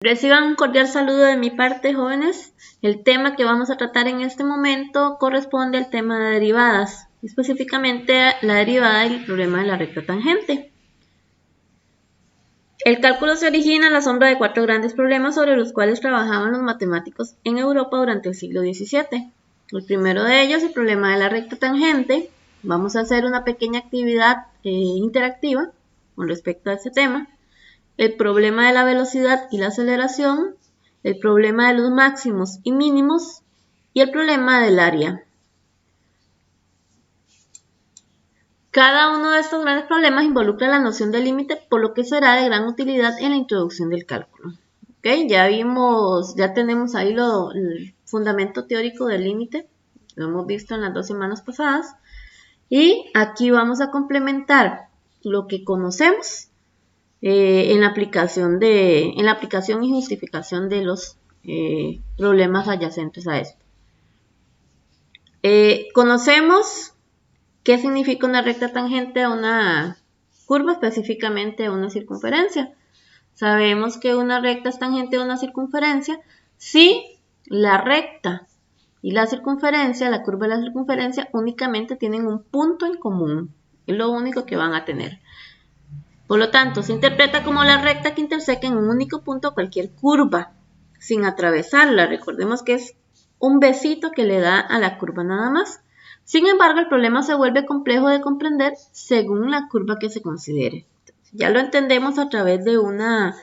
Reciban un cordial saludo de mi parte, jóvenes. El tema que vamos a tratar en este momento corresponde al tema de derivadas, específicamente la derivada y el problema de la recta tangente. El cálculo se origina a la sombra de 4 grandes problemas sobre los cuales trabajaban los matemáticos en Europa durante el siglo XVII. El primero de ellos, el problema de la recta tangente. Vamos a hacer una pequeña actividad interactiva con respecto a este tema. El problema de la velocidad y la aceleración, el problema de los máximos y mínimos y el problema del área. Cada uno de estos grandes problemas involucra la noción del límite, por lo que será de gran utilidad en la introducción del cálculo. ¿Okay? Ya tenemos ahí el fundamento teórico del límite, lo hemos visto en las 2 semanas pasadas, y aquí vamos a complementar lo que conocemos en la aplicación y justificación de los problemas adyacentes a esto. Conocemos qué significa una recta tangente a una curva, específicamente a una circunferencia. Sabemos que una recta es tangente a una circunferencia si la recta y la circunferencia, la curva y la circunferencia únicamente tienen un punto en común. Es lo único que van a tener. Por lo tanto, se interpreta como la recta que interseca en un único punto cualquier curva, sin atravesarla. Recordemos que es un besito que le da a la curva nada más. Sin embargo, el problema se vuelve complejo de comprender según la curva que se considere. Ya lo entendemos a través de una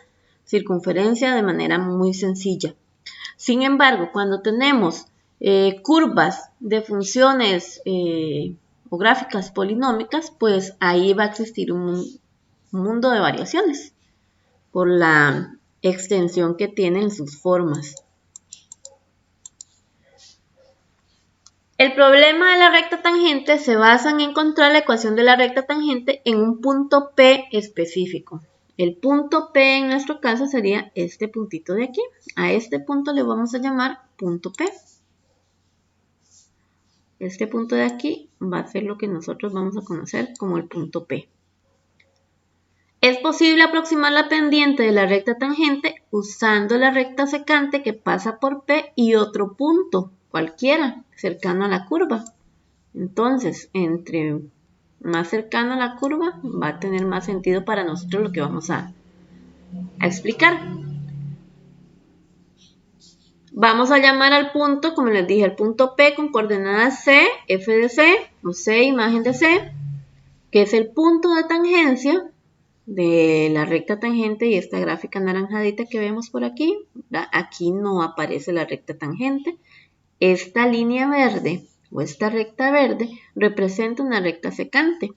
circunferencia de manera muy sencilla. Sin embargo, cuando tenemos curvas de funciones o gráficas polinómicas, pues ahí va a existir un mundo de variaciones por la extensión que tienen sus formas. El problema de la recta tangente se basa en encontrar la ecuación de la recta tangente en un punto P específico. El punto P en nuestro caso sería este puntito de aquí. A este punto le vamos a llamar punto P. Este punto de aquí va a ser lo que nosotros vamos a conocer como el punto P. Es posible aproximar la pendiente de la recta tangente usando la recta secante que pasa por P y otro punto, cualquiera, cercano a la curva. Entonces, entre más cercano a la curva, va a tener más sentido para nosotros lo que vamos a explicar. Vamos a llamar al punto, como les dije, el punto P con coordenadas C, F de C, o C, imagen de C, que es el punto de tangencia de la recta tangente y esta gráfica anaranjadita que vemos por aquí. Aquí no aparece la recta tangente. Esta línea verde o esta recta verde representa una recta secante.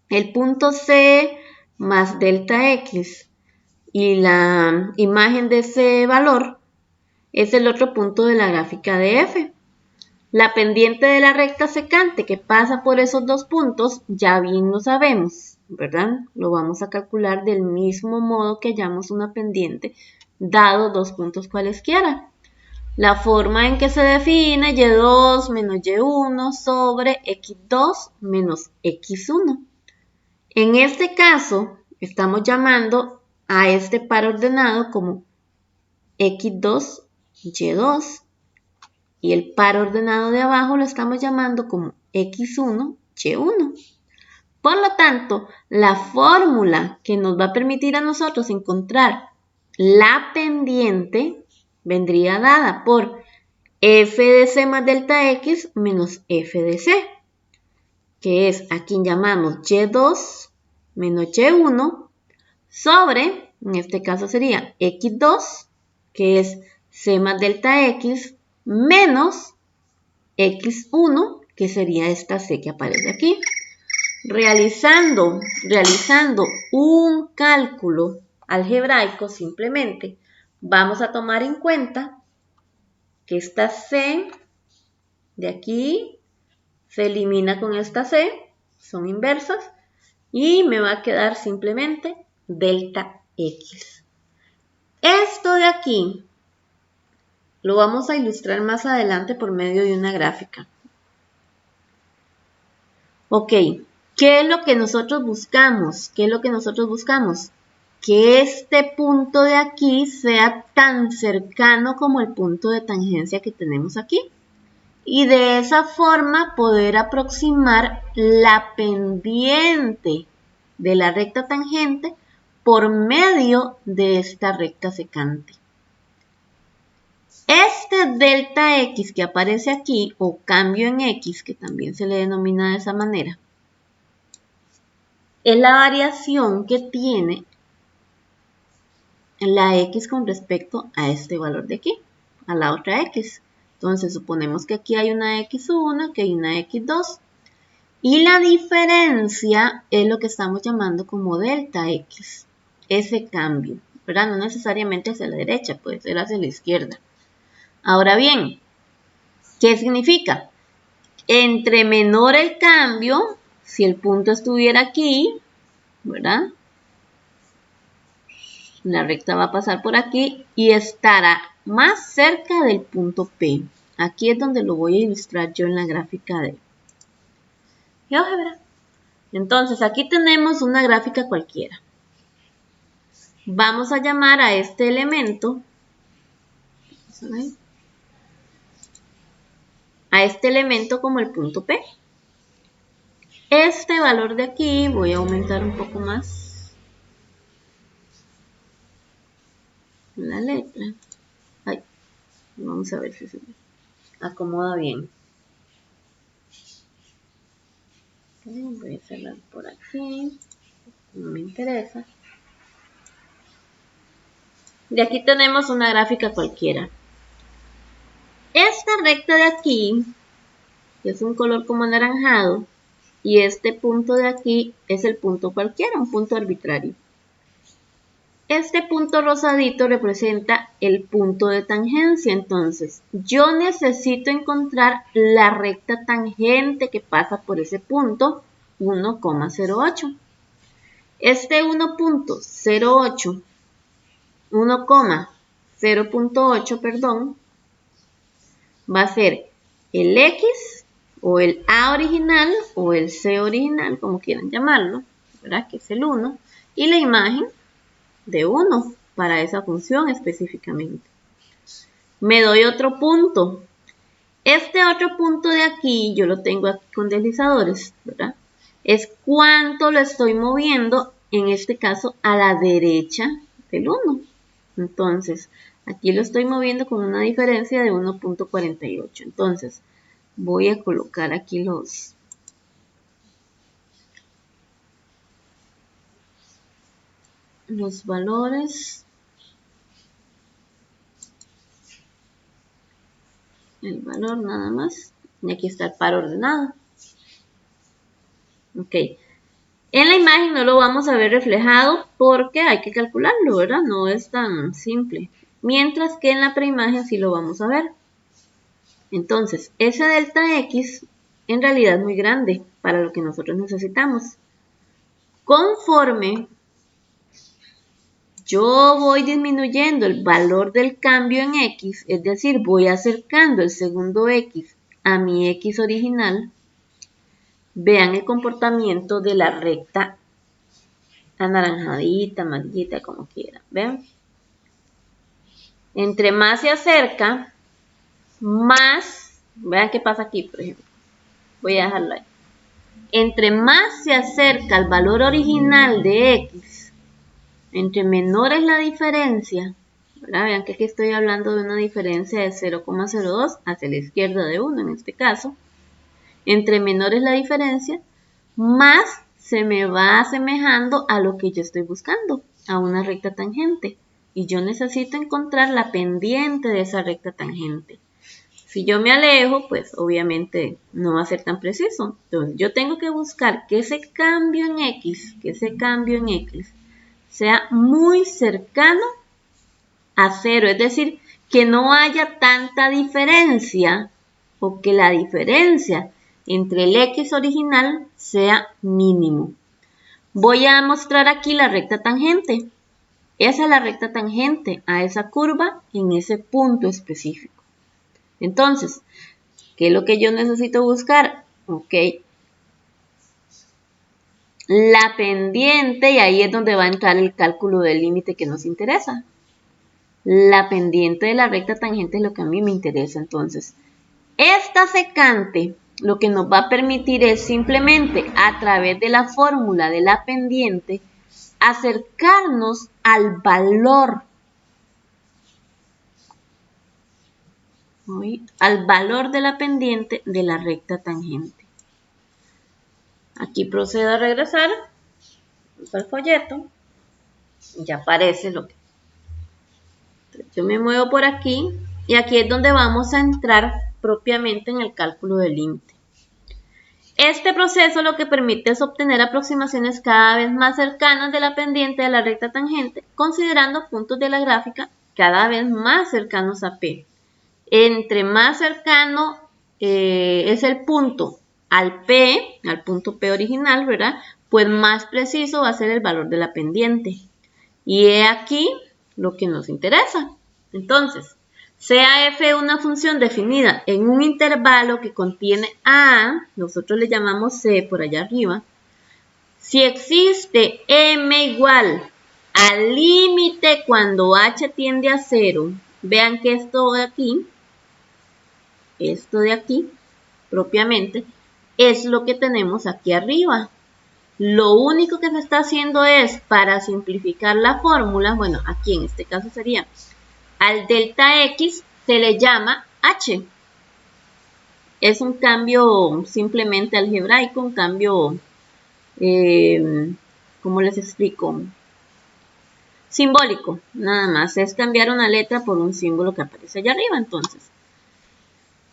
El punto C más delta X y la imagen de ese valor es el otro punto de la gráfica de F. La pendiente de la recta secante que pasa por esos dos puntos ya bien lo sabemos, ¿verdad? Lo vamos a calcular del mismo modo que hallamos una pendiente dado dos puntos cualesquiera. La forma en que se define y2 menos y1 sobre x2 menos x1. En este caso, estamos llamando a este par ordenado como x2, y2. Y el par ordenado de abajo lo estamos llamando como x1, y1. Por lo tanto, la fórmula que nos va a permitir a nosotros encontrar la pendiente vendría dada por f de c más delta x menos f de c, que es a quien llamamos y2 menos y1 sobre, en este caso sería x2, que es c más delta x, menos x1, que sería esta c que aparece aquí. Realizando un cálculo algebraico, simplemente vamos a tomar en cuenta que esta c de aquí se elimina con esta c, son inversas, y me va a quedar simplemente delta x. Esto de aquí lo vamos a ilustrar más adelante por medio de una gráfica. Ok, ¿qué es lo que nosotros buscamos? ¿Qué es lo que nosotros buscamos? que este punto de aquí sea tan cercano como el punto de tangencia que tenemos aquí. Y de esa forma poder aproximar la pendiente de la recta tangente por medio de esta recta secante. Este delta X que aparece aquí, o cambio en X, que también se le denomina de esa manera, es la variación que tiene la X con respecto a este valor de aquí, a la otra X. Entonces, suponemos que aquí hay una X1, que hay una X2, y la diferencia es lo que estamos llamando como delta X, ese cambio, ¿verdad? No necesariamente hacia la derecha, puede ser hacia la izquierda. Ahora bien, ¿qué significa? Entre menor el cambio, si el punto estuviera aquí, ¿verdad? La recta va a pasar por aquí y estará más cerca del punto P. Aquí es donde lo voy a ilustrar yo en la gráfica de álgebra. Entonces, aquí tenemos una gráfica cualquiera. Vamos a llamar a este elemento, como el punto P. Este valor de aquí, voy a aumentar un poco más la letra. Ay, vamos a ver si se acomoda bien. Voy a hacerla por aquí, no me interesa. Y aquí tenemos una gráfica cualquiera. Esta recta de aquí, que es un color como anaranjado, y este punto de aquí es el punto cualquiera, un punto arbitrario. Este punto rosadito representa el punto de tangencia, entonces yo necesito encontrar la recta tangente que pasa por ese punto, 1,08. Este 1,08, 1,0.8, perdón, va a ser el X o el A original o el C original, como quieran llamarlo, ¿verdad? Que es el 1, y la imagen de 1 para esa función específicamente. Me doy otro punto. Este otro punto de aquí, yo lo tengo aquí con deslizadores, ¿verdad? Es cuánto lo estoy moviendo, en este caso, a la derecha del 1. Entonces, aquí lo estoy moviendo con una diferencia de 1,48. Entonces, voy a colocar aquí los valores. El valor nada más. Y aquí está el par ordenado. Ok. En la imagen no lo vamos a ver reflejado porque hay que calcularlo, ¿verdad? No es tan simple. Mientras que en la preimagen sí lo vamos a ver. Entonces, ese delta X en realidad es muy grande para lo que nosotros necesitamos. Conforme yo voy disminuyendo el valor del cambio en X, es decir, voy acercando el segundo X a mi X original, vean el comportamiento de la recta anaranjadita, amarillita, como quieran, ¿ven? Entre más se acerca, más, vean qué pasa aquí, por ejemplo. Voy a dejarlo ahí. Entre más se acerca al valor original de X, entre menor es la diferencia, ¿verdad? Vean que aquí estoy hablando de una diferencia de 0,02 hacia la izquierda de 1 en este caso. Entre menor es la diferencia, más se me va asemejando a lo que yo estoy buscando, a una recta tangente. Y yo necesito encontrar la pendiente de esa recta tangente. Si yo me alejo, pues obviamente no va a ser tan preciso. Entonces yo tengo que buscar que ese cambio en X, sea muy cercano a 0. Es decir, que no haya tanta diferencia o que la diferencia entre el X original sea mínimo. Voy a mostrar aquí la recta tangente. Esa es la recta tangente a esa curva en ese punto específico. Entonces, ¿qué es lo que yo necesito buscar? Ok. la pendiente, y ahí es donde va a entrar el cálculo del límite que nos interesa. La pendiente de la recta tangente es lo que a mí me interesa. Entonces, esta secante lo que nos va a permitir es simplemente a través de la fórmula de la pendiente acercarnos al valor de la pendiente de la recta tangente. Aquí procedo a regresar al folleto y ya aparece lo que... Yo me muevo por aquí y aquí es donde vamos a entrar propiamente en el cálculo del límite. Este proceso lo que permite es obtener aproximaciones cada vez más cercanas de la pendiente de la recta tangente, considerando puntos de la gráfica cada vez más cercanos a P. Entre más cercano es el punto al P, al punto P original, ¿verdad? Pues más preciso va a ser el valor de la pendiente. Y he aquí lo que nos interesa. Entonces, sea f una función definida en un intervalo que contiene a, nosotros le llamamos c por allá arriba, si existe m igual al límite cuando h tiende a 0, vean que esto de aquí, propiamente, es lo que tenemos aquí arriba. Lo único que se está haciendo es, para simplificar la fórmula, bueno, aquí en este caso sería, al delta X se le llama H. Es un cambio simplemente algebraico, un cambio, ¿cómo les explico? Simbólico, nada más. Es cambiar una letra por un símbolo que aparece allá arriba, entonces.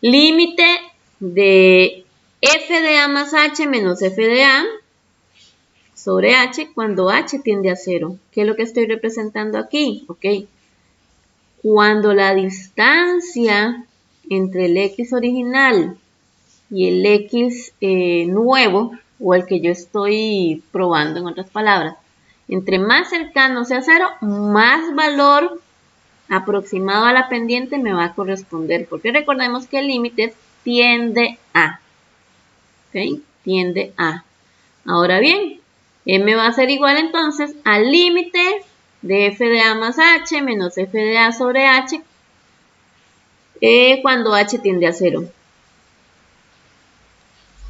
Límite de f de a más h menos f de a sobre h cuando h tiende a 0. ¿Qué es lo que estoy representando aquí? Ok. Cuando la distancia entre el x original y el x nuevo, o el que yo estoy probando en otras palabras, entre más cercano sea a 0, más valor aproximado a la pendiente me va a corresponder, porque recordemos que el límite tiende a. ¿Ok? Tiende a. Ahora bien, m va a ser igual entonces al límite de f de a más h menos f de a sobre h cuando h tiende a 0.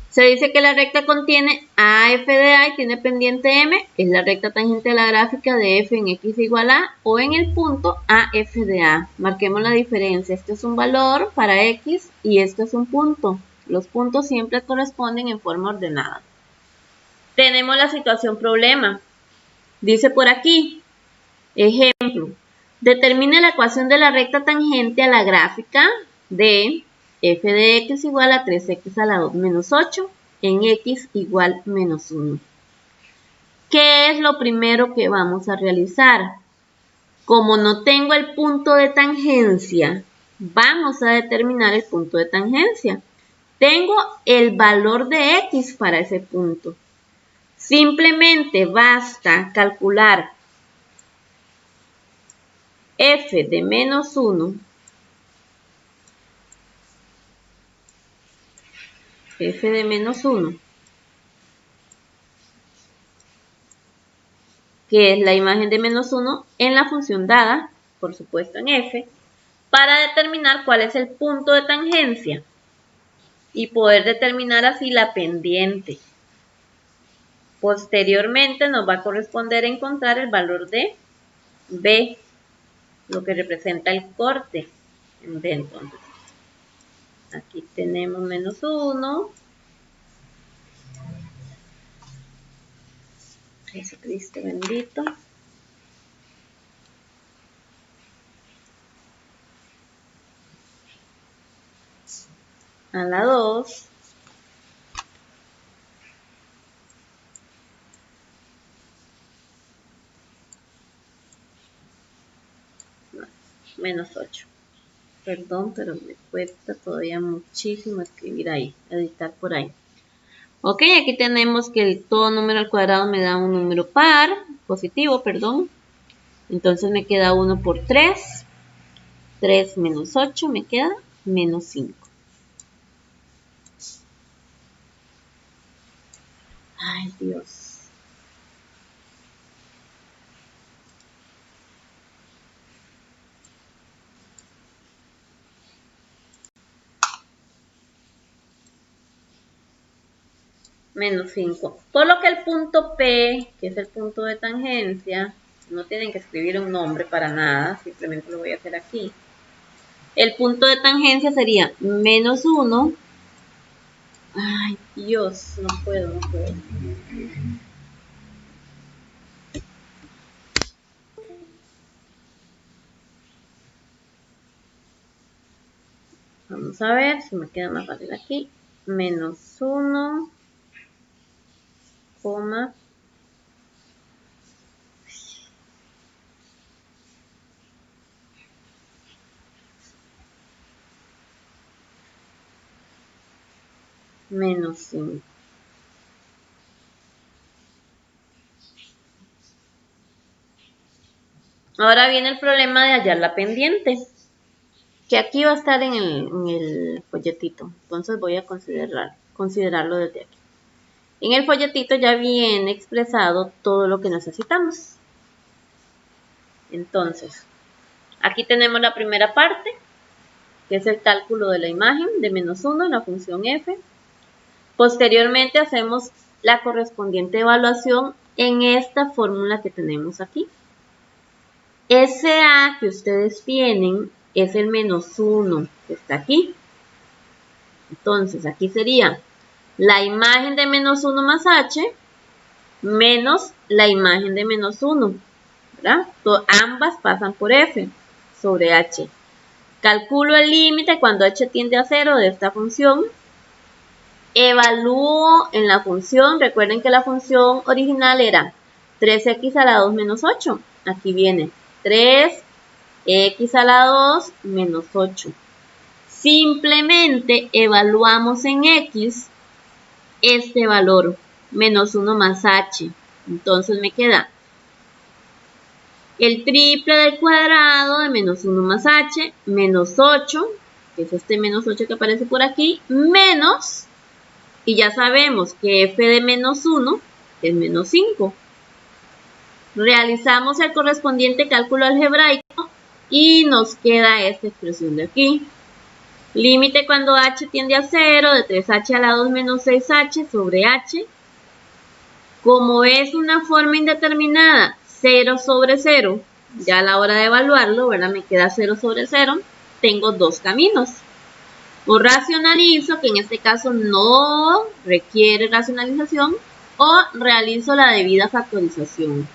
Se dice que la recta contiene AF de A y tiene pendiente M. Es la recta tangente de la gráfica de F en X igual a o en el punto AF de A. Marquemos la diferencia. Este es un valor para X y este es un punto. Los puntos siempre corresponden en forma ordenada. Tenemos la situación problema. Dice por aquí, ejemplo, determine la ecuación de la recta tangente a la gráfica de f de x igual a 3x a la 2 menos 8 en x igual menos 1. ¿Qué es lo primero que vamos a realizar? Como no tengo el punto de tangencia, vamos a determinar el punto de tangencia. Tengo el valor de x para ese punto. Simplemente basta calcular f de menos 1 f de menos 1, que es la imagen de menos 1 en la función dada, por supuesto en f, para determinar cuál es el punto de tangencia y poder determinar así la pendiente. Posteriormente nos va a corresponder encontrar el valor de b, lo que representa el corte en b. Entonces, aquí tenemos menos 1. Jesucristo bendito. A la 2. Menos 8. Perdón, pero me cuesta todavía muchísimo escribir ahí, editar por ahí. Ok, aquí tenemos que todo número al cuadrado me da un número par, positivo, perdón. Entonces me queda 1 por 3. 3 menos 8 me queda menos 5. Ay, Dios. menos 5. Por lo que el punto P, que es el punto de tangencia, no tienen que escribir un nombre para nada, simplemente lo voy a hacer aquí. El punto de tangencia sería menos 1. Ay, Dios, no puedo. Vamos a ver si me queda más fácil aquí. Menos 1, coma. Menos 5. Ahora viene el problema de hallar la pendiente, que aquí va a estar en el folletito. Entonces voy a considerarlo desde aquí. En el folletito ya viene expresado todo lo que necesitamos. Entonces, aquí tenemos la primera parte, que es el cálculo de la imagen de menos 1 en la función f. Posteriormente hacemos la correspondiente evaluación en esta fórmula que tenemos aquí. Ese A que ustedes tienen es el menos 1 que está aquí. Entonces, aquí sería la imagen de menos 1 más h menos la imagen de menos 1. ¿Verdad? Ambas pasan por f sobre h. Calculo el límite cuando h tiende a 0 de esta función. Evalúo en la función. Recuerden que la función original era 3x a la 2 menos 8. Aquí viene 3x a la 2 menos 8. Simplemente evaluamos en x este valor, menos 1 más h. Entonces me queda el triple del cuadrado de menos 1 más h, menos 8, que es este menos 8 que aparece por aquí, menos, y ya sabemos que f de menos 1 es menos 5. Realizamos el correspondiente cálculo algebraico y nos queda esta expresión de aquí. Límite cuando h tiende a 0 de 3h a la 2 menos 6h sobre h. Como es una forma indeterminada, 0 sobre 0, ya a la hora de evaluarlo, ¿verdad? Me queda 0 sobre 0. Tengo dos caminos. O racionalizo, que en este caso no requiere racionalización, o realizo la debida factorización.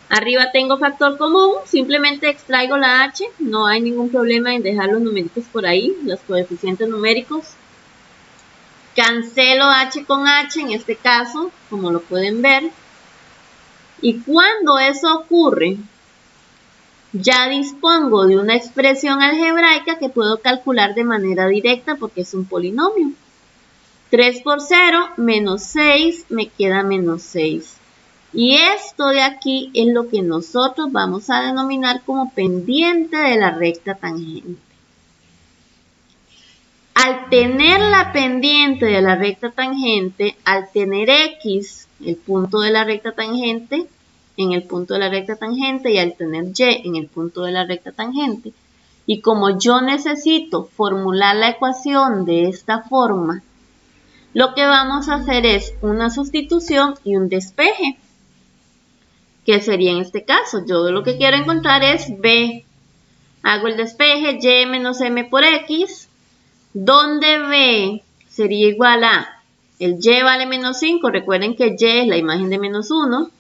Arriba tengo factor común, simplemente extraigo la h, no hay ningún problema en dejar los numeritos por ahí, los coeficientes numéricos. Cancelo h con h en este caso, como lo pueden ver. Y cuando eso ocurre, ya dispongo de una expresión algebraica que puedo calcular de manera directa porque es un polinomio. 3 por 0, menos 6, me queda menos 6. Y esto de aquí es lo que nosotros vamos a denominar como pendiente de la recta tangente. Al tener la pendiente de la recta tangente, al tener x, el punto de la recta tangente, en el punto de la recta tangente, y al tener y en el punto de la recta tangente, y como yo necesito formular la ecuación de esta forma, lo que vamos a hacer es una sustitución y un despeje. ¿Qué sería en este caso? Yo lo que quiero encontrar es b. Hago el despeje, y menos m por x, donde b sería igual a, el y vale menos 5, recuerden que y es la imagen de menos 1,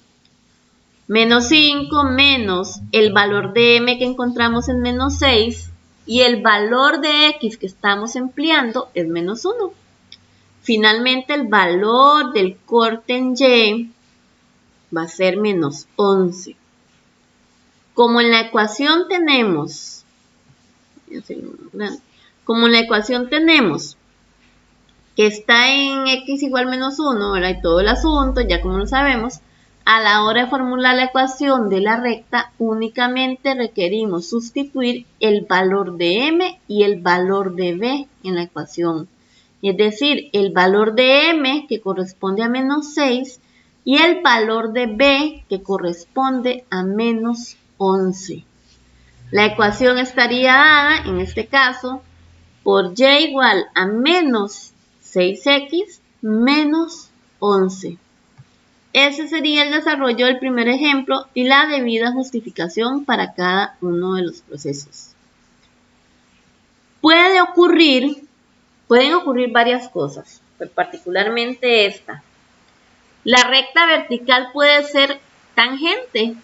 menos 5 menos el valor de m que encontramos en menos 6, y el valor de x que estamos empleando es menos 1. Finalmente el valor del corte en y va a ser menos 11. Como en la ecuación tenemos, que está en x igual menos 1, ¿verdad? Y todo el asunto, ya como lo sabemos, a la hora de formular la ecuación de la recta, únicamente requerimos sustituir el valor de m y el valor de b en la ecuación. Es decir, el valor de m, que corresponde a menos 6, y el valor de b, que corresponde a menos 11. La ecuación estaría dada, en este caso, por y igual a menos 6x menos 11. Ese sería el desarrollo del primer ejemplo y la debida justificación para cada uno de los procesos. Pueden ocurrir varias cosas, particularmente esta. La recta vertical puede ser tangente.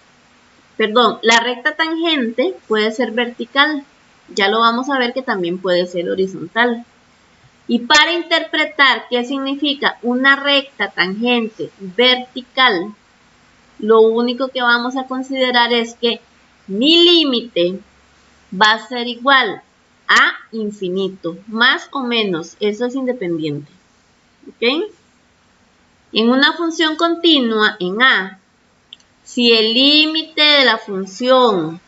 La recta tangente puede ser vertical. Ya lo vamos a ver que también puede ser horizontal. Y para interpretar qué significa una recta tangente vertical, lo único que vamos a considerar es que mi límite va a ser igual a infinito, más o menos, eso es independiente. ¿Ok? En una función continua, en A, si el límite de la función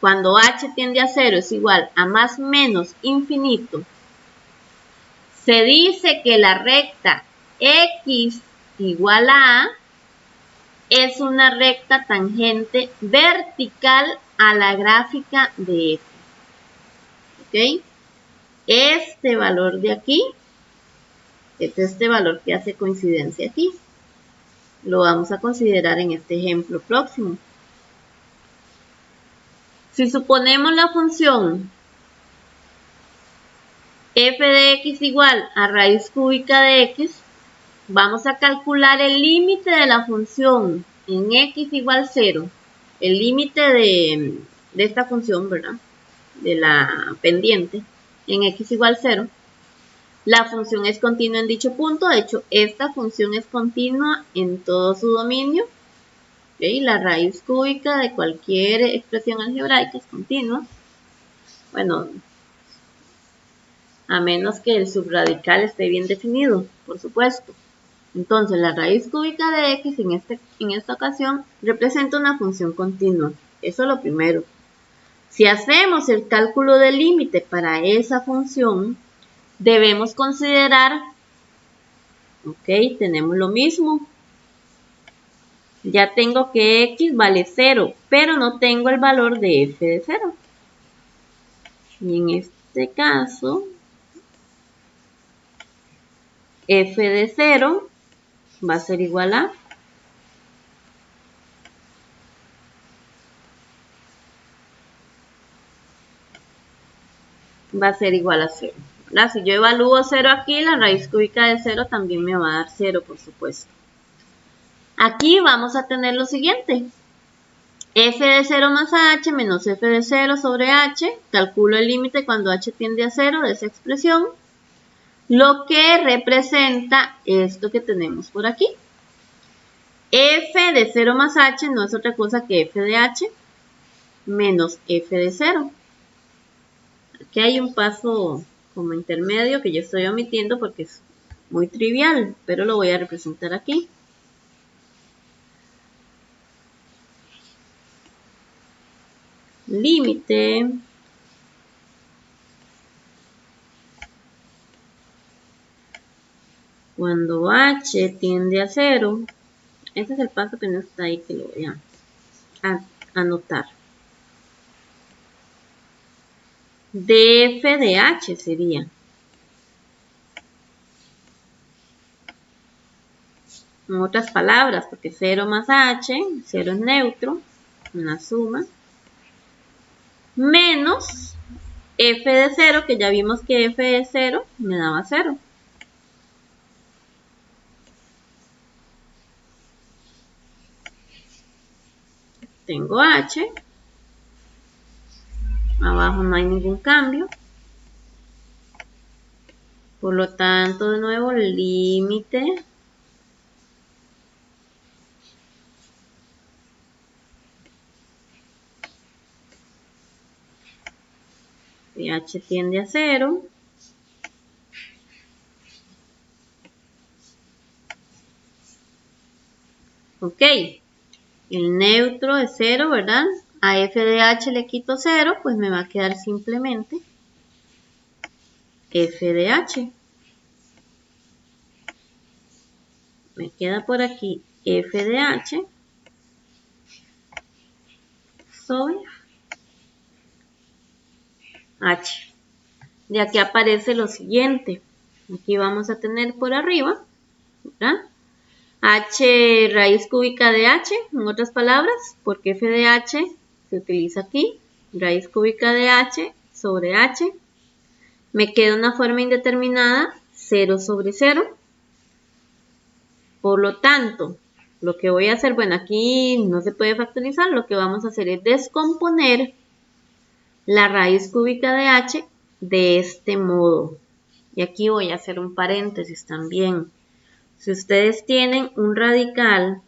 cuando h tiende a 0 es igual a más o menos infinito, se dice que la recta x igual a es una recta tangente vertical a la gráfica de f. ¿Ok? Este valor de aquí es este valor que hace coincidencia aquí. Lo vamos a considerar en este ejemplo próximo. Si suponemos la función f de x igual a raíz cúbica de x, vamos a calcular el límite de la función en x igual 0. El límite de esta función, ¿verdad? De la pendiente en x igual 0. La función es continua en dicho punto. De hecho, esta función es continua en todo su dominio. ¿Okay? La raíz cúbica de cualquier expresión algebraica es continua. Bueno, a menos que el subradical esté bien definido, por supuesto. Entonces, la raíz cúbica de x en esta ocasión representa una función continua. Eso es lo primero. Si hacemos el cálculo del límite para esa función, debemos considerar, ok, tenemos lo mismo. Ya tengo que x vale 0, pero no tengo el valor de f de 0. Y en este caso, f de 0 va a ser igual a va a ser igual a 0. ¿Verdad? Si yo evalúo 0 aquí, la raíz cúbica de 0 también me va a dar 0, por supuesto. Aquí vamos a tener lo siguiente. F de 0 más h menos f de 0 sobre h. Calculo el límite cuando h tiende a 0 de esa expresión. Lo que representa esto que tenemos por aquí. F de 0 más h no es otra cosa que f de h menos f de 0. Aquí hay un paso como intermedio que yo estoy omitiendo porque es muy trivial, pero lo voy a representar aquí. Límite cuando h tiende a 0. Este es el paso que no está ahí, que lo voy a anotar. Df de h sería. En otras palabras, porque 0 más h, 0 es neutro, una suma, menos f de 0, que ya vimos que f de 0 me daba 0. Tengo h, abajo no hay ningún cambio. Por lo tanto, de nuevo, el límite de h tiende a 0. Ok, el neutro es 0, ¿verdad? A f de h le quito 0, pues me va a quedar simplemente f de h. Me queda por aquí f de h sobre h. De aquí aparece lo siguiente. Aquí vamos a tener por arriba ¿verdad? H raíz cúbica de h, en otras palabras, porque f de h se utiliza aquí, raíz cúbica de h sobre h, me queda una forma indeterminada, 0 sobre 0. Por lo tanto, lo que voy a hacer, bueno, aquí no se puede factorizar, lo que vamos a hacer es descomponer la raíz cúbica de h de este modo. Y aquí voy a hacer un paréntesis también. Si ustedes tienen un radical,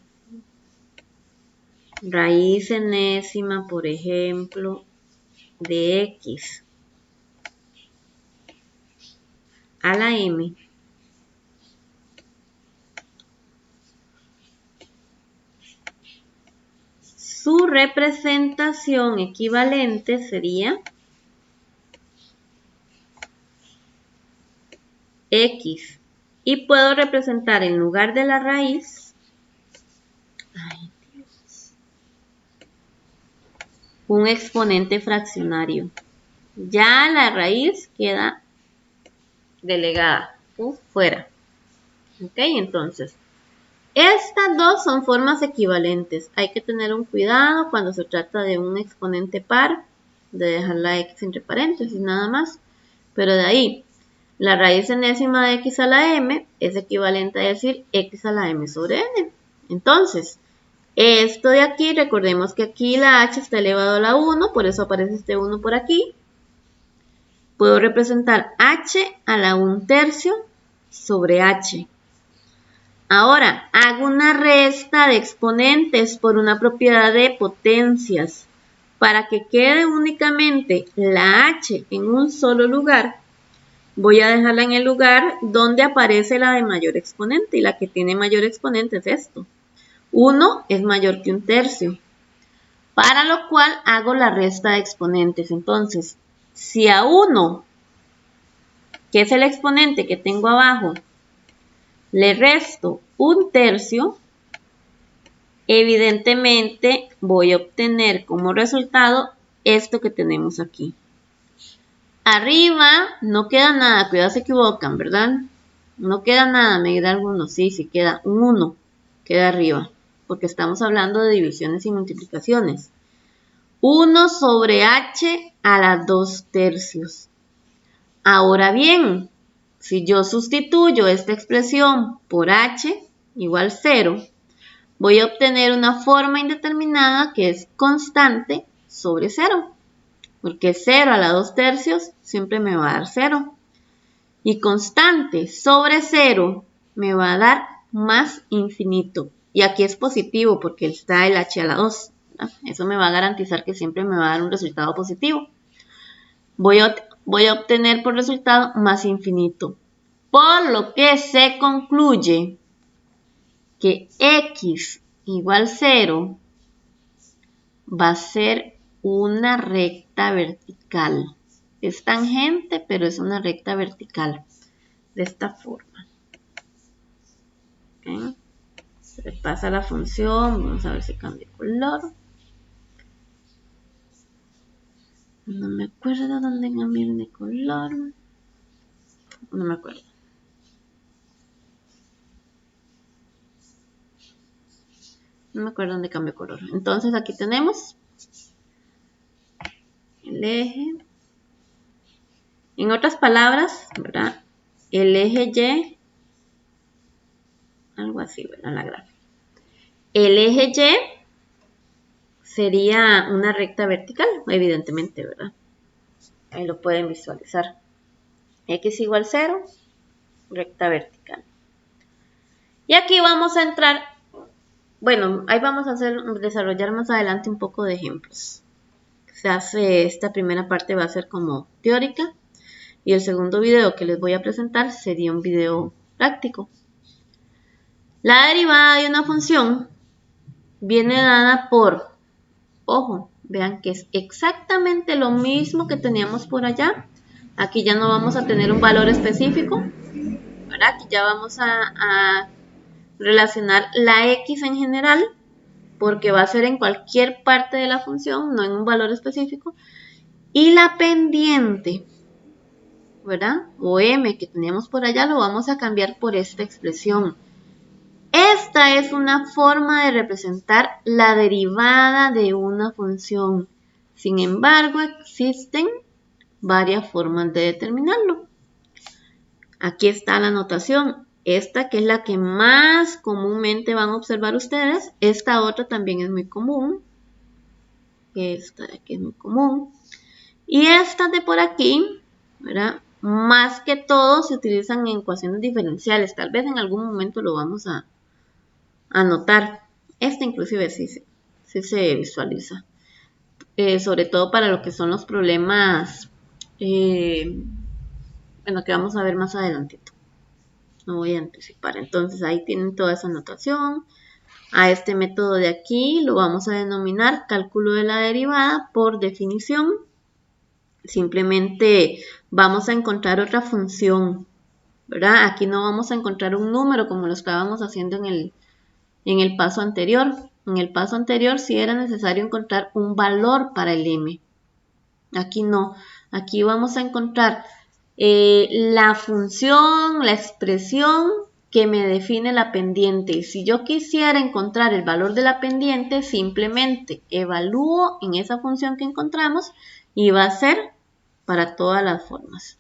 raíz enésima, por ejemplo, de x a la m, su representación equivalente sería x. Y puedo representar en lugar de la raíz, un exponente fraccionario. Ya la raíz queda delegada, fuera. Ok, entonces, estas dos son formas equivalentes. Hay que tener un cuidado cuando se trata de un exponente par, de dejar la x entre paréntesis nada más. Pero de ahí, la raíz enésima de x a la m es equivalente a decir x a la m sobre n. Entonces, esto de aquí, recordemos que aquí la h está elevado a la 1, por eso aparece este 1 por aquí. Puedo representar h a la 1/3 sobre h. Ahora, hago una resta de exponentes por una propiedad de potencias. Para que quede únicamente la h en un solo lugar, voy a dejarla en el lugar donde aparece la de mayor exponente. Y la que tiene mayor exponente es esto. 1 es mayor que 1/3. Para lo cual hago la resta de exponentes. Entonces, si a 1, que es el exponente que tengo abajo, le resto 1/3, evidentemente voy a obtener como resultado esto que tenemos aquí. Arriba no queda nada, cuidado se equivocan, ¿verdad? No queda nada, me dirá alguno, sí queda un 1, queda arriba, porque estamos hablando de divisiones y multiplicaciones. 1 sobre h a la 2/3. Ahora bien, si yo sustituyo esta expresión por h igual 0, voy a obtener una forma indeterminada que es constante sobre 0. Porque 0 a la 2/3 siempre me va a dar 0. Y constante sobre 0 me va a dar más infinito. Y aquí es positivo porque está el h a la 2. Eso me va a garantizar que siempre me va a dar un resultado positivo. Voy a obtener por resultado más infinito. Por lo que se concluye que x igual 0 va a ser una recta vertical. Es tangente, pero es una recta vertical. De esta forma. ¿Okay? Se le pasa la función. Vamos a ver si cambia de color. No me acuerdo dónde cambiar de color. No me acuerdo. No me acuerdo dónde cambió color. Entonces aquí tenemos el eje. En otras palabras, ¿verdad? El eje Y, algo así, ¿verdad? La gráfica. El eje Y sería una recta vertical, evidentemente, ¿verdad? Ahí lo pueden visualizar. X igual 0, recta vertical. Y aquí vamos a entrar, bueno, ahí vamos a desarrollar más adelante un poco de ejemplos. Esta primera parte va a ser como teórica y el segundo video que les voy a presentar sería un video práctico. La derivada de una función viene dada por, ojo, vean que es exactamente lo mismo que teníamos por allá. Aquí ya no vamos a tener un valor específico, ¿verdad? Aquí ya vamos a relacionar la x en general, porque va a ser en cualquier parte de la función, no en un valor específico. Y la pendiente, ¿verdad? O m que teníamos por allá, lo vamos a cambiar por esta expresión. esta es una forma de representar la derivada de una función. Sin embargo, existen varias formas de determinarlo. Aquí está la notación. Esta que es la que más comúnmente van a observar ustedes. Esta otra también es muy común. Esta de aquí es muy común. Y estas de por aquí, ¿verdad? Más que todo se utilizan en ecuaciones diferenciales. Tal vez en algún momento lo vamos a notar. Esta inclusive sí se visualiza. Sobre todo para lo que son los problemas, bueno, que vamos a ver más adelantito. No voy a anticipar. Entonces ahí tienen toda esa notación. A este método de aquí lo vamos a denominar cálculo de la derivada por definición. Simplemente vamos a encontrar otra función, ¿verdad? Aquí no vamos a encontrar un número como lo estábamos haciendo en el paso anterior. En el paso anterior sí era necesario encontrar un valor para el m. Aquí no. Aquí vamos a encontrar la función, la expresión que me define la pendiente. Si yo quisiera encontrar el valor de la pendiente, simplemente evalúo en esa función que encontramos y va a ser para todas las formas.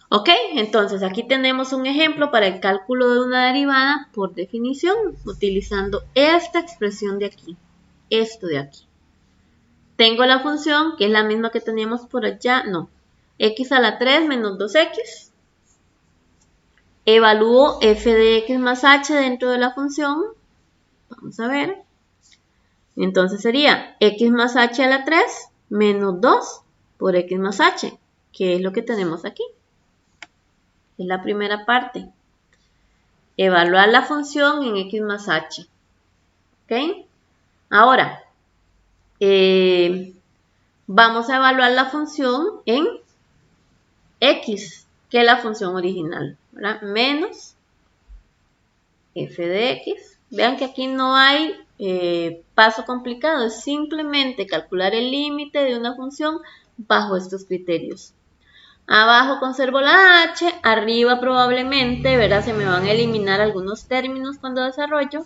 Ok, entonces aquí tenemos un ejemplo para el cálculo de una derivada por definición, utilizando esta expresión de aquí, esto de aquí. Tengo la función, que es la misma que teníamos por allá, no, x a la 3 menos 2x. Evalúo f de x más h dentro de la función. Vamos a ver. Entonces sería x más h a la 3 menos 2 por x más h, que es lo que tenemos aquí. Es la primera parte. Evaluar la función en x más h. ¿Ok? Ahora, vamos a evaluar la función en x, que es la función original, ¿verdad? Menos f de x. Vean que aquí no hay paso complicado, es simplemente calcular el límite de una función bajo estos criterios. Abajo conservo la h, arriba probablemente, ¿verdad? Se me van a eliminar algunos términos cuando desarrollo.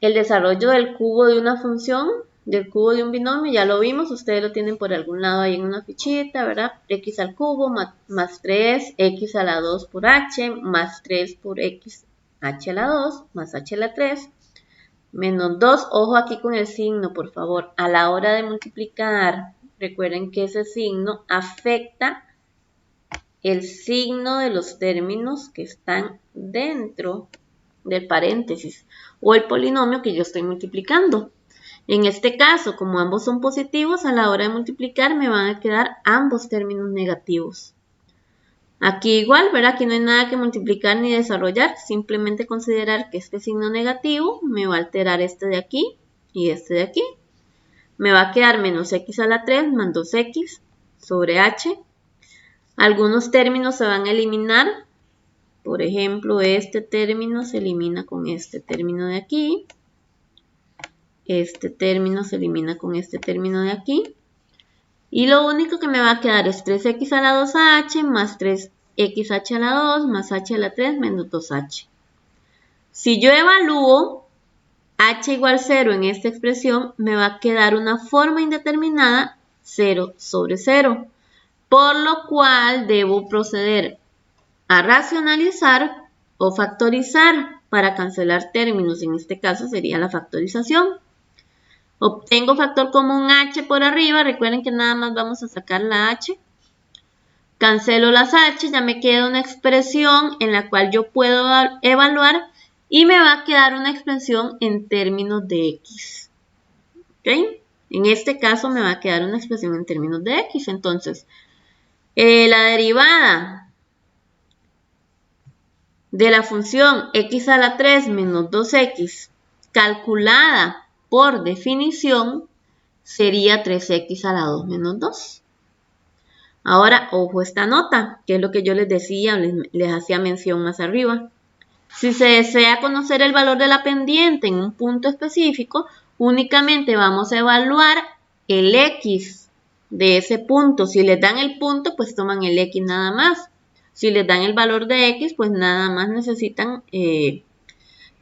El desarrollo del cubo de una función, del cubo de un binomio, ya lo vimos, ustedes lo tienen por algún lado ahí en una fichita, ¿verdad? X al cubo más 3, x a la 2 por h, más 3 por x, h a la 2, más h a la 3, menos 2, ojo aquí con el signo, por favor, a la hora de multiplicar. Recuerden que ese signo afecta el signo de los términos que están dentro del paréntesis o el polinomio que yo estoy multiplicando. En este caso, como ambos son positivos, a la hora de multiplicar me van a quedar ambos términos negativos. Aquí igual, ¿verdad? Aquí no hay nada que multiplicar ni desarrollar, simplemente considerar que este signo negativo me va a alterar este de aquí y este de aquí. Me va a quedar menos x a la 3 más 2x sobre h. Algunos términos se van a eliminar. Por ejemplo, este término se elimina con este término de aquí. Este término se elimina con este término de aquí. Y lo único que me va a quedar es 3x a la 2h más 3xh a la 2 más h a la 3 menos 2h. Si yo evalúo h igual 0 en esta expresión, me va a quedar una forma indeterminada 0 sobre 0. Por lo cual debo proceder a racionalizar o factorizar para cancelar términos. En este caso sería la factorización. Obtengo factor común h por arriba. Recuerden que nada más vamos a sacar la h. Cancelo las h. Ya me queda una expresión en la cual yo puedo evaluar. Y me va a quedar una expresión en términos de x. ¿Ok? En este caso me va a quedar una expresión en términos de x. Entonces, la derivada de la función x a la 3 menos 2x calculada por definición sería 3x a la 2 menos 2. Ahora, ojo esta nota, que es lo que yo les decía, les hacía mención más arriba. Si se desea conocer el valor de la pendiente en un punto específico, únicamente vamos a evaluar el x de ese punto. Si les dan el punto, pues toman el x nada más. Si les dan el valor de x, pues nada más necesitan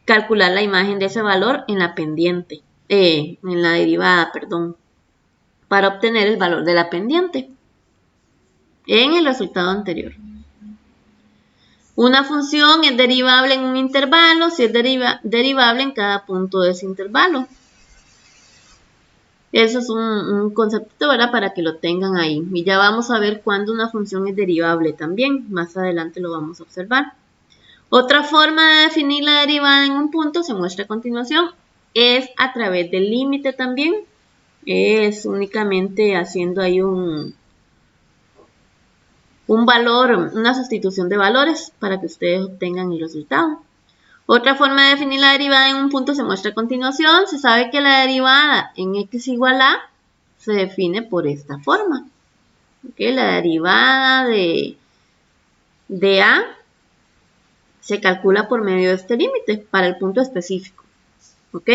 calcular la imagen de ese valor en la pendiente, en la derivada, perdón, para obtener el valor de la pendiente en el resultado anterior. Una función es derivable en un intervalo si es derivable en cada punto de ese intervalo. Eso es un concepto, ¿verdad? Para que lo tengan ahí. Y ya vamos a ver cuándo una función es derivable también. Más adelante lo vamos a observar. Otra forma de definir la derivada en un punto, se muestra a continuación, es a través del límite también. Es únicamente haciendo ahí un valor, una sustitución de valores para que ustedes obtengan el resultado. Otra forma de definir la derivada en un punto se muestra a continuación. Se sabe que la derivada en x igual a se define por esta forma. ¿Okay? La derivada de a se calcula por medio de este límite para el punto específico. ¿Ok?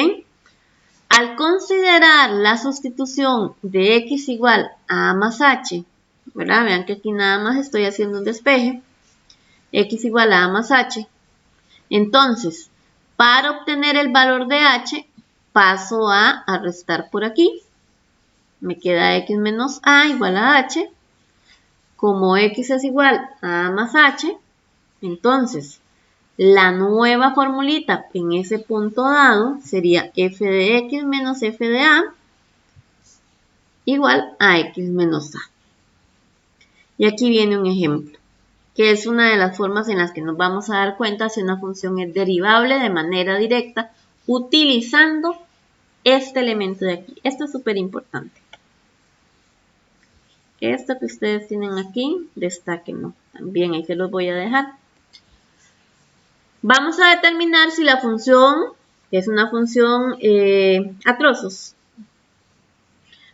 Al considerar la sustitución de x igual a más h, ¿verdad? Vean que aquí nada más estoy haciendo un despeje. X igual a más h. Entonces, para obtener el valor de h, paso a restar por aquí. Me queda x menos a igual a h. Como x es igual a más h, entonces la nueva formulita en ese punto dado sería f de x menos f de a igual a x menos a. Y aquí viene un ejemplo, que es una de las formas en las que nos vamos a dar cuenta si una función es derivable de manera directa utilizando este elemento de aquí. Esto es súper importante. Esto que ustedes tienen aquí, destáquenlo. También ahí se los voy a dejar. Vamos a determinar si la función, que es una función a trozos,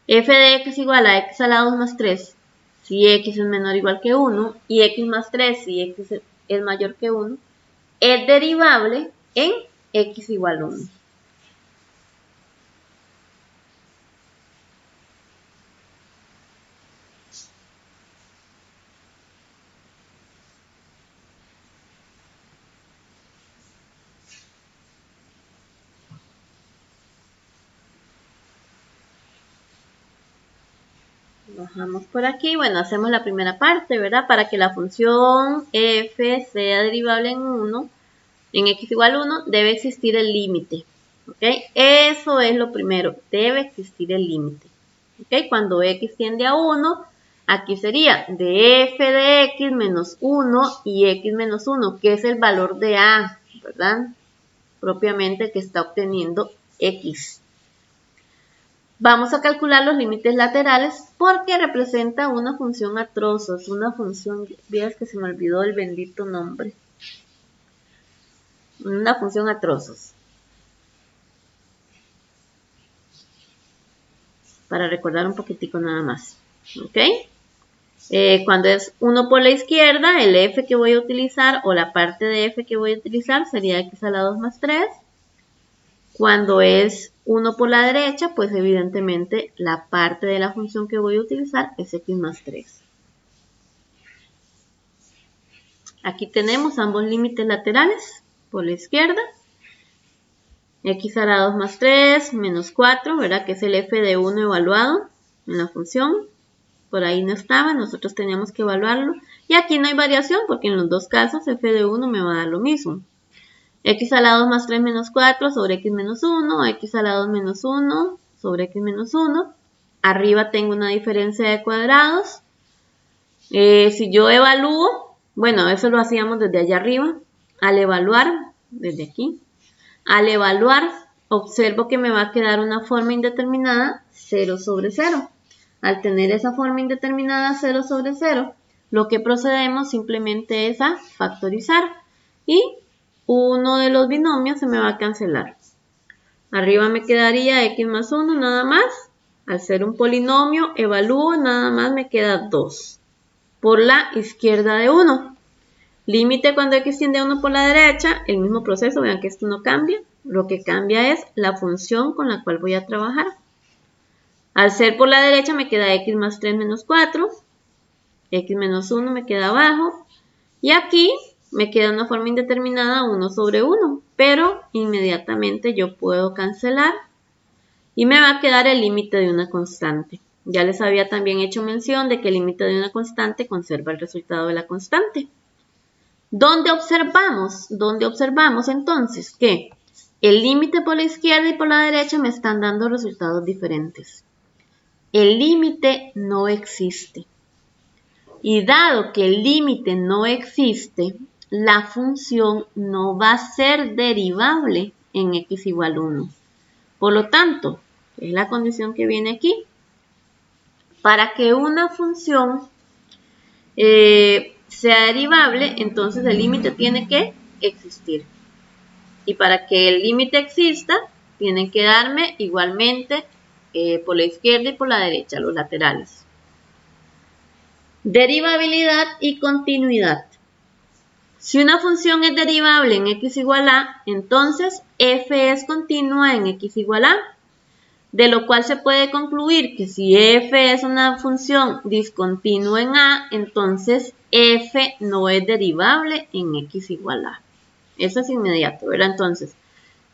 f de x igual a x a la 2 más 3, si x es menor o igual que 1, y x más 3 si x es mayor que 1, es derivable en x igual a 1. Bajamos por aquí, bueno, hacemos la primera parte, ¿verdad? Para que la función f sea derivable en 1, en x igual a 1, debe existir el límite, ¿ok? Eso es lo primero, debe existir el límite, ¿ok? Cuando x tiende a 1, aquí sería de f de x menos 1 y x menos 1, que es el valor de a, ¿verdad? Propiamente que está obteniendo x. Vamos a calcular los límites laterales porque representa una función a trozos, una función, veas que se me olvidó el bendito nombre, una función a trozos. Para recordar un poquitico nada más, ¿ok? Cuando es 1 por la izquierda, el f que voy a utilizar o la parte de f que voy a utilizar sería x a la 2 más 3. Cuando es 1 por la derecha, pues evidentemente la parte de la función que voy a utilizar es x más 3. Aquí tenemos ambos límites laterales por la izquierda. X a la 2 más 3 menos 4, ¿verdad? Que es el f de 1 evaluado en la función. Por ahí no estaba, nosotros teníamos que evaluarlo. Y aquí no hay variación porque en los dos casos f de 1 me va a dar lo mismo. X a la 2 más 3 menos 4 sobre x menos 1, x a la 2 menos 1 sobre x menos 1. Arriba tengo una diferencia de cuadrados. Si yo evalúo, bueno, eso lo hacíamos desde allá arriba. Al evaluar, desde aquí, al evaluar, observo que me va a quedar una forma indeterminada 0 sobre 0. Al tener esa forma indeterminada 0 sobre 0, lo que procedemos simplemente es a factorizar. Y uno de los binomios se me va a cancelar. Arriba me quedaría x más 1 nada más. Al ser un polinomio, evalúo, nada más me queda 2. Por la izquierda de 1. Límite cuando x tiende a 1 por la derecha, el mismo proceso, vean que esto no cambia. Lo que cambia es la función con la cual voy a trabajar. Al ser por la derecha me queda x más 3 menos 4. X menos 1 me queda abajo. Y aquí me queda una forma indeterminada 1 sobre 1, pero inmediatamente yo puedo cancelar y me va a quedar el límite de una constante. Ya les había también hecho mención de que el límite de una constante conserva el resultado de la constante. ¿Dónde observamos entonces que el límite por la izquierda y por la derecha me están dando resultados diferentes? El límite no existe. Y dado que el límite no existe, la función no va a ser derivable en x igual 1. Por lo tanto, es la condición que viene aquí. Para que una función sea derivable, entonces el límite tiene que existir. Y para que el límite exista, tienen que darme igualmente por la izquierda y por la derecha, los laterales. Derivabilidad y continuidad. Si una función es derivable en x igual a, entonces f es continua en x igual a, de lo cual se puede concluir que si f es una función discontinua en a, entonces f no es derivable en x igual a. Eso es inmediato, ¿verdad? Entonces,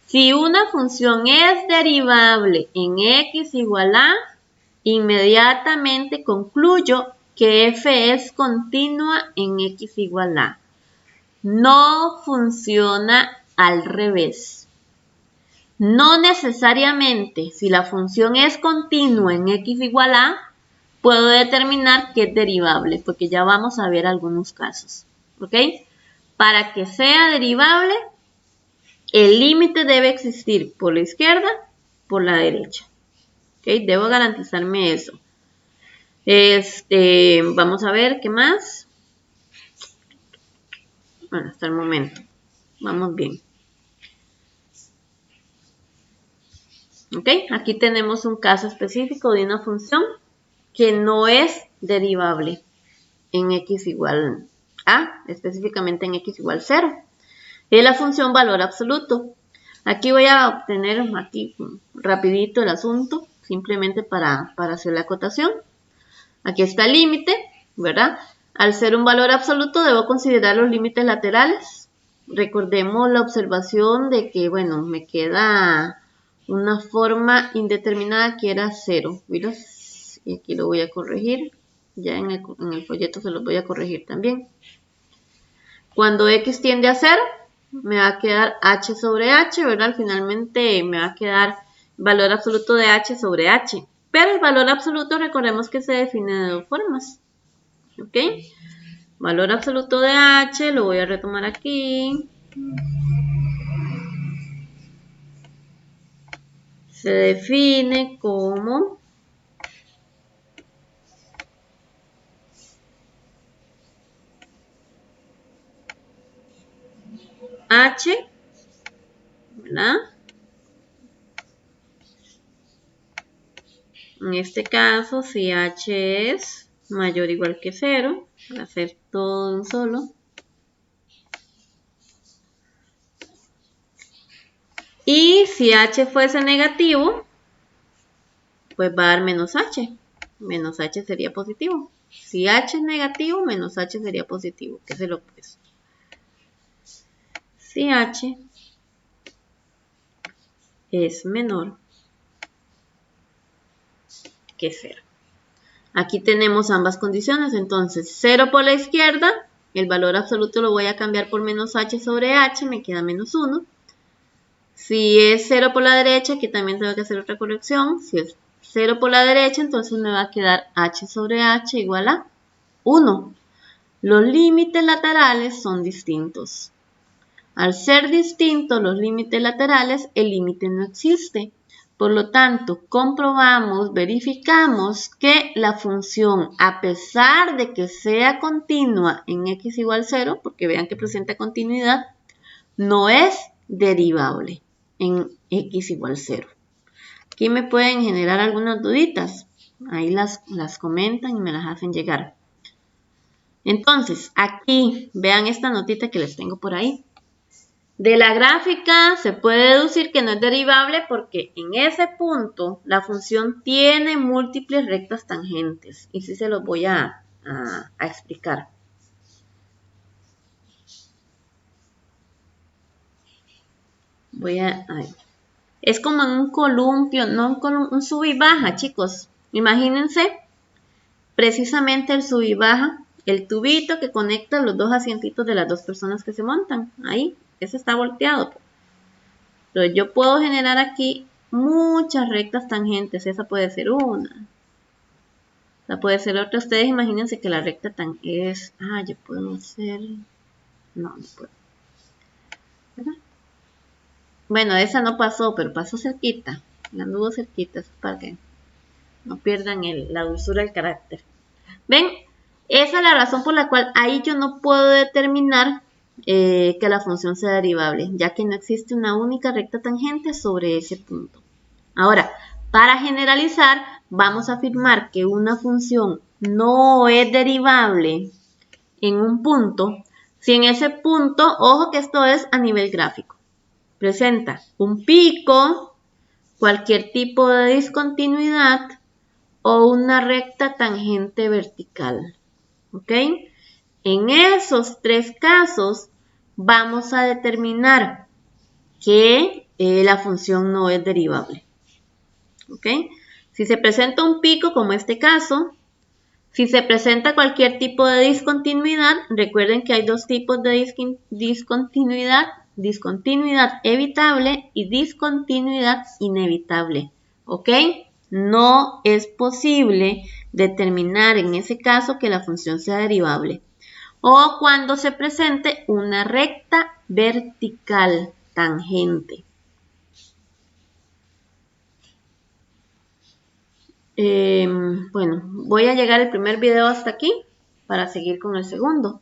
si una función es derivable en x igual a, inmediatamente concluyo que f es continua en x igual a. No funciona al revés. No necesariamente, si la función es continua en x igual a, puedo determinar que es derivable, porque ya vamos a ver algunos casos. ¿Ok? Para que sea derivable, el límite debe existir por la izquierda, por la derecha. ¿Ok? Debo garantizarme eso. Vamos a ver qué más. Bueno, hasta el momento. Vamos bien. ¿Ok? Aquí tenemos un caso específico de una función que no es derivable en x igual a, específicamente en x igual 0. Es la función valor absoluto. Aquí voy a obtener aquí rapidito el asunto, simplemente para hacer la acotación. Aquí está el límite, ¿verdad? Al ser un valor absoluto debo considerar los límites laterales. Recordemos la observación de que, bueno, me queda una forma indeterminada que era 0. ¿Mira? Y aquí lo voy a corregir. Ya en el folleto se lo voy a corregir también. Cuando x tiende a 0, me va a quedar h sobre h, ¿verdad? Finalmente me va a quedar valor absoluto de h sobre h. Pero el valor absoluto, recordemos que se define de dos formas. ¿Ok? Valor absoluto de h, lo voy a retomar aquí. Se define como h, ¿verdad? En este caso, si h es mayor o igual que 0, para hacer todo de un solo. Y si h fuese negativo, pues va a dar menos h. Menos h sería positivo. Si h es negativo, menos h sería positivo, que es el opuesto. Si h es menor que 0. Aquí tenemos ambas condiciones, entonces 0 por la izquierda, el valor absoluto lo voy a cambiar por menos h sobre h, me queda menos 1. Si es 0 por la derecha, aquí también tengo que hacer otra corrección. Si es 0 por la derecha, entonces me va a quedar h sobre h igual a 1. Los límites laterales son distintos. Al ser distintos los límites laterales, el límite no existe. Por lo tanto, comprobamos, verificamos que la función, a pesar de que sea continua en x igual 0, porque vean que presenta continuidad, no es derivable en x igual 0. Aquí me pueden generar algunas duditas. Ahí las comentan y me las hacen llegar. Entonces, aquí, vean esta notita que les tengo por ahí. De la gráfica se puede deducir que no es derivable porque en ese punto la función tiene múltiples rectas tangentes. Y sí se los voy a explicar. ver. Es como en un columpio, no un sub y baja, chicos. Imagínense precisamente el sub y baja, el tubito que conecta los dos asientitos de las dos personas que se montan. Ahí, ese está volteado. Entonces yo puedo generar aquí muchas rectas tangentes. Esa puede ser una. Esa puede ser otra. Ustedes imagínense que la recta es... yo puedo hacer... No puedo. ¿Verdad? Bueno, esa no pasó, pero pasó cerquita. La anduvo cerquita, para que no pierdan la dulzura del carácter. ¿Ven? Esa es la razón por la cual ahí yo no puedo determinar que la función sea derivable, ya que no existe una única recta tangente sobre ese punto. Ahora, para generalizar, vamos a afirmar que una función no es derivable en un punto si en ese punto, ojo que esto es a nivel gráfico, presenta un pico, cualquier tipo de discontinuidad o una recta tangente vertical. ¿Ok? En esos tres casos vamos a determinar que la función no es derivable. ¿Ok? Si se presenta un pico, como este caso, si se presenta cualquier tipo de discontinuidad, recuerden que hay dos tipos de discontinuidad, discontinuidad evitable y discontinuidad inevitable. ¿Ok? No es posible determinar en ese caso que la función sea derivable. O cuando se presente una recta vertical tangente. Bueno, voy a llegar el primer video hasta aquí para seguir con el segundo.